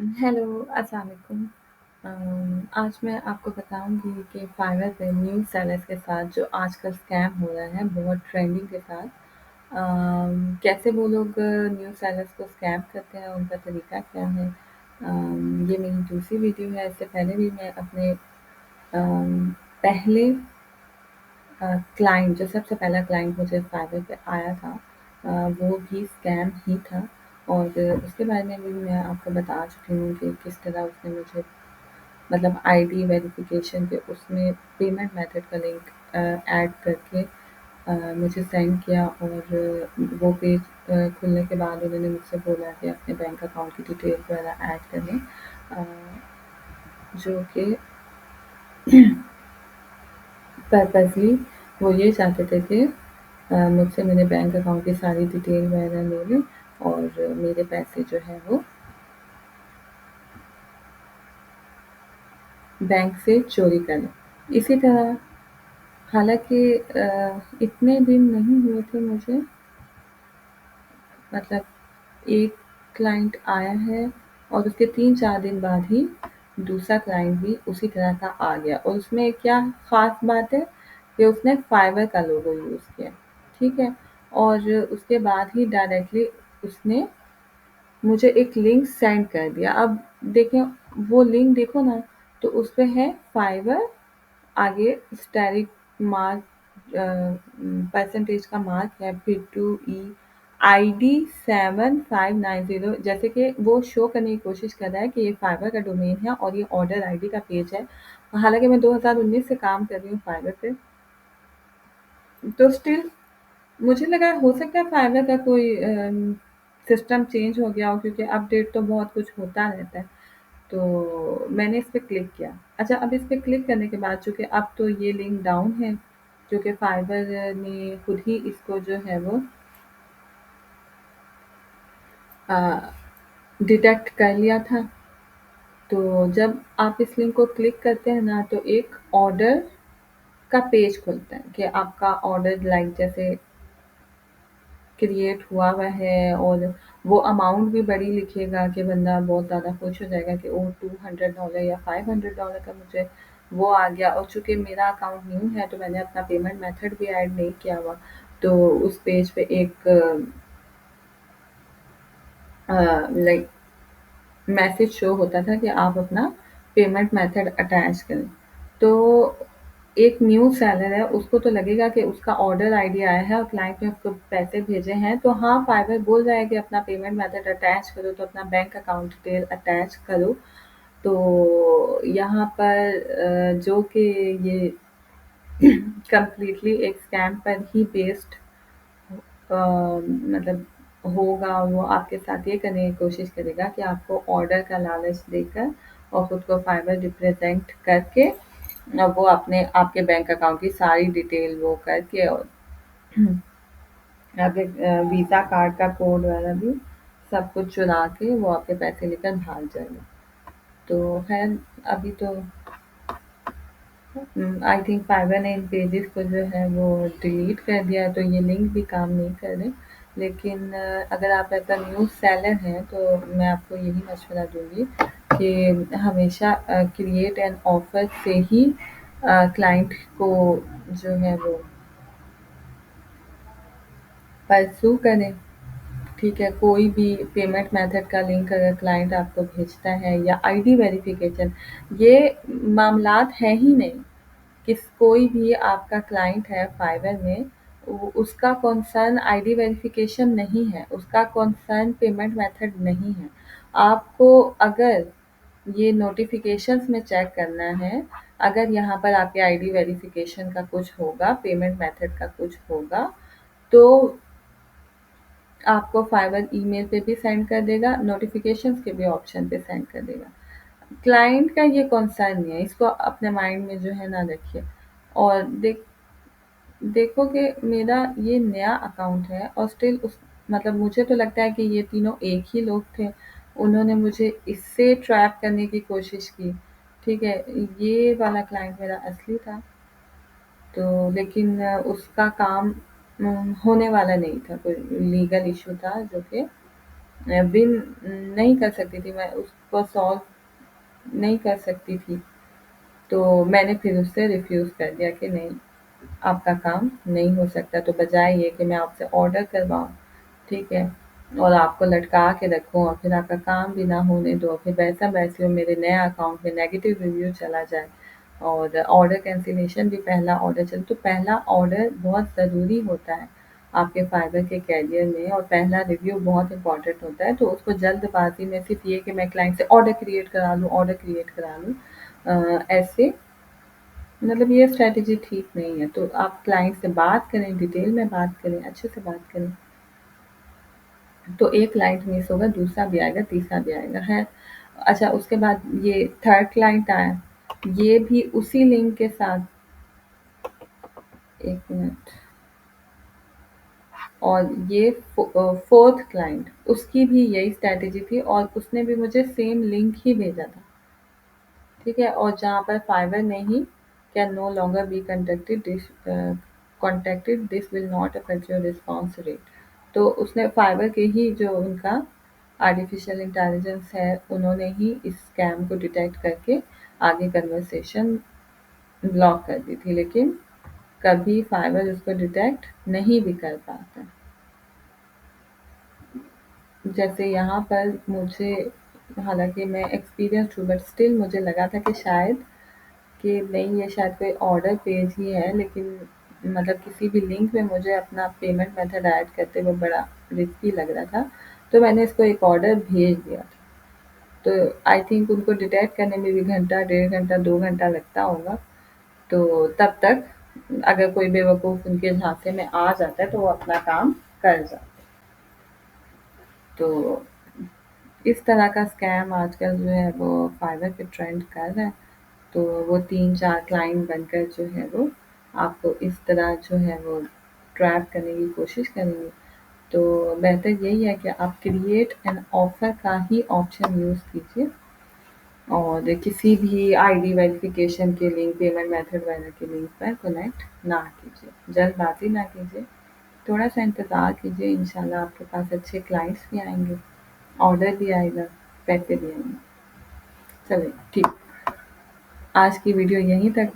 Hello, अस्सलाम वालेकुम। आज मैं आपको बताऊँगी कि फाइवर पे न्यू सेलर्स के साथ जो आजकल स्कैम हो रहा है बहुत ट्रेंडिंग के साथ कैसे वो लोग न्यू सेलर्स को स्कैम करते हैं, उनका तरीका क्या है। ये मेरी दूसरी वीडियो है, इससे पहले भी मैं अपने पहले क्लाइंट जो सबसे पहला क्लाइंट मुझे फाइवर पे आया था वो भी स्कैम ही था और उसके बारे में भी मैं आपको बता चुकी हूँ कि किस तरह उसने मुझे मतलब आईडी वेरिफिकेशन के उसमें पेमेंट मेथड का लिंक ऐड करके मुझे सेंड किया और वो पेज खुलने के बाद उन्होंने मुझसे बोला कि अपने बैंक अकाउंट की डिटेल वगैरह ऐड करें अ, जो कि पर्पज़ली वो ये चाहते थे कि मुझसे मेरे बैंक अकाउंट की सारी डिटेल वगैरह ले लें और मेरे पैसे जो है वो बैंक से चोरी कर लें। इसी तरह हालाँकि इतने दिन नहीं हुए थे मुझे मतलब एक क्लाइंट आया है और उसके 3-4 दिन बाद ही दूसरा क्लाइंट भी उसी तरह का आ गया और उसमें क्या ख़ास बात है कि उसने फाइवर का लोगो यूज़ किया, ठीक है? और उसके बाद ही डायरेक्टली उसने मुझे एक लिंक सेंड कर दिया। अब देखें वो लिंक देखो ना तो उस पे है फाइवर आगे स्टेरिक मार्क परसेंटेज का मार्क है फिर टू ई आईडी 7590 जैसे कि वो शो करने की कोशिश कर रहा है कि ये फाइवर का डोमेन है और ये ऑर्डर आईडी का पेज है। हालांकि मैं 2019 से काम कर रही हूँ फाइवर पे तो स्टिल मुझे लगा हो सकता है फाइवर का कोई सिस्टम चेंज हो गया हो क्योंकि अपडेट तो बहुत कुछ होता रहता है। तो मैंने इस पे क्लिक किया। अच्छा अब इस पे क्लिक करने के बाद चूँकि अब तो ये लिंक डाउन है क्योंकि फाइबर ने खुद ही इसको जो है वो अ, डिटेक्ट कर लिया था। तो जब आप इस लिंक को क्लिक करते हैं ना तो एक ऑर्डर का पेज खुलता है कि आपका ऑर्डर लाइक जैसे क्रिएट हुआ हुआ है और वो अमाउंट भी बड़ी लिखेगा कि बंदा बहुत ज़्यादा खुश हो जाएगा कि ओह $200 या $500 का मुझे वो आ गया और चूँकि मेरा अकाउंट न्यू है तो मैंने अपना पेमेंट मेथड भी ऐड नहीं किया हुआ। तो उस पेज पे एक लाइक मैसेज शो होता था कि आप अपना पेमेंट मेथड अटैच करें। तो एक न्यू सेलर है उसको तो लगेगा कि उसका ऑर्डर आईडी आया है और क्लाइंट ने उसको पैसे भेजे हैं तो हाँ फाइवर बोल रहा है कि अपना पेमेंट मेथड अटैच करो तो अपना बैंक अकाउंट डिटेल अटैच करो। तो यहाँ पर जो कि ये कंप्लीटली एक स्कैम पर ही बेस्ड मतलब होगा वो आपके साथ ये करने की कोशिश करेगा कि आपको ऑर्डर का लालच देकर और खुद को फाइवर रिप्रेजेंट करके वो अपने आपके बैंक अकाउंट की सारी डिटेल वो करके और आपके वीज़ा कार्ड का कोड वगैरह भी सब कुछ चुरा के वो आपके पैसे लेकर भाग जाएगा। तो खैर अभी तो आई थिंक फाइवर ने इन पेजेस को जो है वो डिलीट कर दिया है तो ये लिंक भी काम नहीं कर रहे। लेकिन अगर आप ऐसा न्यू सेलर हैं तो मैं आपको यही मशवरा दूँगी कि हमेशा क्रिएट एन ऑफर से ही क्लाइंट को जो है वो परस्यू करें। ठीक है, कोई भी पेमेंट मेथड का लिंक अगर क्लाइंट आपको भेजता है या आईडी वेरिफिकेशन ये मामलात हैं ही नहीं। किस कोई भी आपका क्लाइंट है फाइवर में उसका कंसर्न आईडी वेरिफिकेशन नहीं है उसका कंसर्न पेमेंट मेथड नहीं है। आपको अगर ये नोटिफिकेशंस में चेक करना है अगर यहाँ पर आपके आईडी वेरिफिकेशन का कुछ होगा पेमेंट मेथड का कुछ होगा तो आपको फाइवर ईमेल पे भी सेंड कर देगा नोटिफिकेशंस के भी ऑप्शन पे सेंड कर देगा। क्लाइंट का ये कंसर्न नहीं है इसको अपने माइंड में जो है ना रखिए। और देखो कि मेरा ये नया अकाउंट है और स्टिल उस मतलब मुझे तो लगता है कि ये तीनों एक ही लोग थे। उन्होंने मुझे इससे ट्रैप करने की कोशिश की। ठीक है, ये वाला क्लाइंट मेरा असली था। तो लेकिन उसका काम होने वाला नहीं था, कोई लीगल इश्यू था जो कि विन नहीं कर सकती थी, मैं उसको सॉल्व नहीं कर सकती थी। तो मैंने फिर उससे रिफ्यूज़ कर दिया कि नहीं, आपका काम नहीं हो सकता। तो बजाय ये कि मैं आपसे ऑर्डर करवाऊँ, ठीक है, और आपको लटका के रखूँ और फिर आपका काम भी ना होने दूँ, फिर वैसा-वैसे मेरे नए अकाउंट में नेगेटिव रिव्यू चला जाए और ऑर्डर कैंसलेशन भी पहला ऑर्डर चले। तो पहला ऑर्डर बहुत ज़रूरी होता है आपके फाइबर के करियर में, और पहला रिव्यू बहुत इम्पोर्टेंट होता है। तो उसको जल्दबाज़ी में सिर्फ़ ये कि मैं क्लाइंट से ऑर्डर क्रिएट करा लूँ, ऐसे मतलब ये स्ट्रैटेजी ठीक नहीं है। तो आप क्लाइंट से बात करें, डिटेल में बात करें, अच्छे से बात करें। तो एक क्लाइंट मिस होगा, दूसरा भी आएगा, तीसरा भी आएगा, है। अच्छा, उसके बाद ये थर्ड क्लाइंट आया, ये भी उसी लिंक के साथ, 1 मिनट, और ये फोर्थ क्लाइंट, उसकी भी यही स्ट्रैटेजी थी और उसने भी मुझे सेम लिंक ही भेजा था, ठीक है। और जहाँ पर फाइवर में he can no longer be contacted, this will not affect your response rate. तो उसने फाइवर के ही जो उनका आर्टिफिशियल इंटेलिजेंस है, उन्होंने ही इस स्कैम को डिटेक्ट करके आगे कन्वर्सेशन ब्लॉक कर दी थी, लेकिन कभी फाइवर उसको डिटेक्ट नहीं भी कर पाता। जैसे यहाँ पर मुझे, हालांकि मैं एक्सपीरियंस हूँ, बट स्टिल मुझे लगा था कि शायद कि नहीं, ये शायद कोई ऑर्डर पेज ही है, लेकिन मतलब किसी भी लिंक में मुझे अपना पेमेंट मेथड ऐड करते हुए बड़ा रिस्की लग रहा था। तो मैंने इसको एक ऑर्डर भेज दिया था। तो आई थिंक उनको डिटेक्ट करने में भी घंटा, 1.5 घंटा, 2 घंटा लगता होगा। तो तब तक अगर कोई बेवकूफ़ उनके झांसे में आ जाता है तो वो अपना काम कर जाता है। तो इस तरह का स्कैम आजकल जो है वो फाइवर पे ट्रेंड कर रहा है। तो वो 3-4 क्लाइंट बनकर जो है वो आपको इस तरह जो है वो ट्रैप करने की कोशिश करेंगे। तो बेहतर यही है कि आप क्रिएट एन ऑफ़र का ही ऑप्शन यूज़ कीजिए और किसी भी आईडी वेरिफिकेशन के लिंक, पेमेंट मेथड वगैरह के लिंक पर कनेक्ट ना कीजिए। जल्दबाज़ी ना कीजिए, थोड़ा-सा इंतज़ार कीजिए, इंशाल्लाह आपके पास अच्छे क्लाइंट्स भी आएँगे, ऑर्डर भी आएगा, पैसे भी आएँगे। चलिए ठीक, आज की वीडियो यहीं तक।